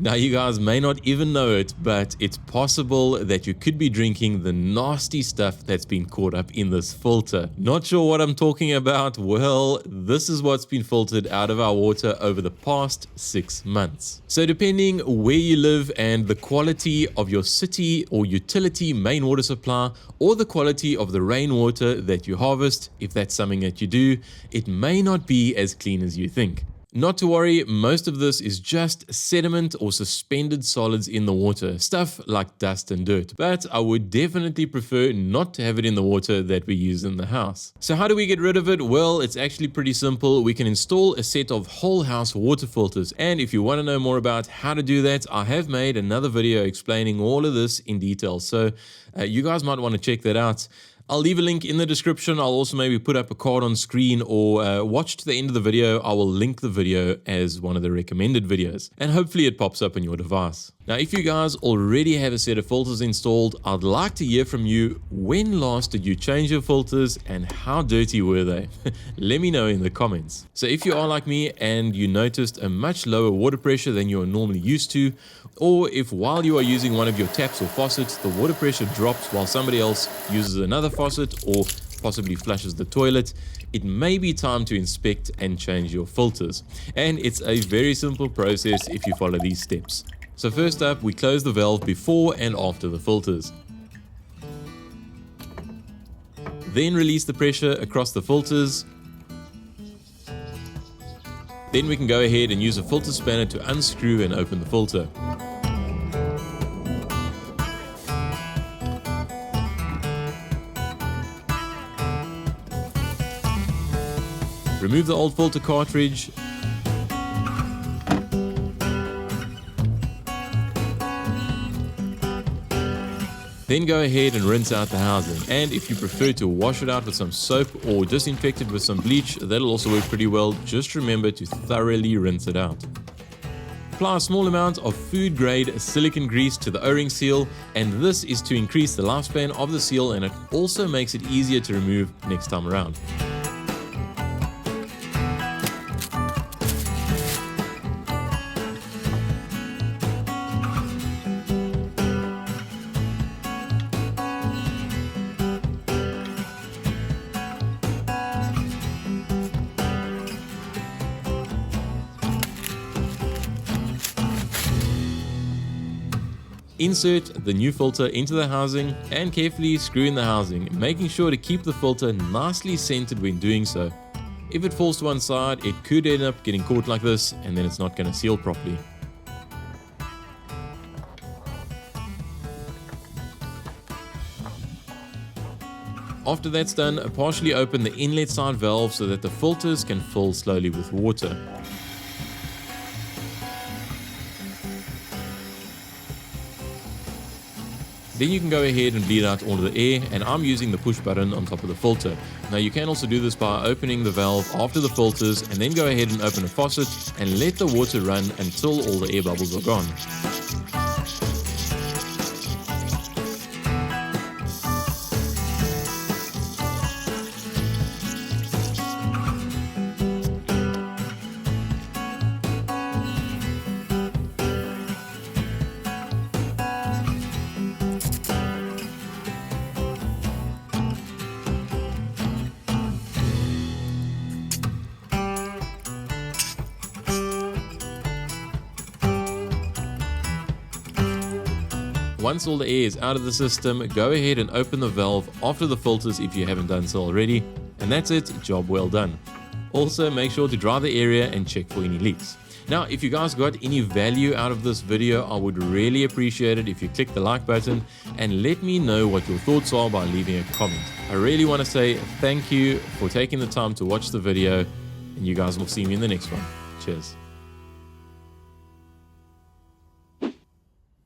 Now, you guys may not even know it, but it's possible that you could be drinking the nasty stuff that's been caught up in this filter. Not sure what I'm talking about? Well, this is what's been filtered out of our water over the past 6 months. So depending where you live and the quality of your city or utility main water supply, or the quality of the rainwater that you harvest, if that's something that you do, it may not be as clean as you think. Not to worry, most of this is just sediment or suspended solids in the water, stuff like dust and dirt, but I would definitely prefer not to have it in the water that we use in the house. So how do we get rid of it? Well, it's actually pretty simple. We can install a set of whole house water filters, and if you want to know more about how to do that, I have made another video explaining all of this in detail, so you guys might want to check that out. I'll leave a link in the description. I'll also maybe put up a card on screen, or watch to the end of the video. I will link the video as one of the recommended videos, and hopefully it pops up on your device. Now, if you guys already have a set of filters installed, I'd like to hear from you. When last did you change your filters and how dirty were they? Let me know in the comments. So if you are like me and you noticed a much lower water pressure than you are normally used to, or if while you are using one of your taps or faucets, the water pressure drops while somebody else uses another faucet or possibly flushes the toilet, it may be time to inspect and change your filters. And it's a very simple process if you follow these steps. So first up, we close the valve before and after the filters. Then release the pressure across the filters. Then we can go ahead and use a filter spanner to unscrew and open the filter. Remove the old filter cartridge. Then go ahead and rinse out the housing, and if you prefer to wash it out with some soap or disinfect it with some bleach, that'll also work pretty well. Just remember to thoroughly rinse it out. Apply a small amount of food grade silicone grease to the O-ring seal, and this is to increase the lifespan of the seal, and it also makes it easier to remove next time around. Insert the new filter into the housing and carefully screw in the housing, making sure to keep the filter nicely centered when doing so. If it falls to one side, it could end up getting caught like this, and then it's not going to seal properly. After that's done, partially open the inlet side valve so that the filters can fill slowly with water. Then you can go ahead and bleed out all of the air, and I'm using the push button on top of the filter. Now you can also do this by opening the valve after the filters and then go ahead and open a faucet and let the water run until all the air bubbles are gone. Once all the air is out of the system, go ahead and open the valve after the filters if you haven't done so already. And that's it, job well done. Also, make sure to dry the area and check for any leaks. Now, if you guys got any value out of this video, I would really appreciate it if you click the like button and let me know what your thoughts are by leaving a comment. I really want to say thank you for taking the time to watch the video, and you guys will see me in the next one. Cheers.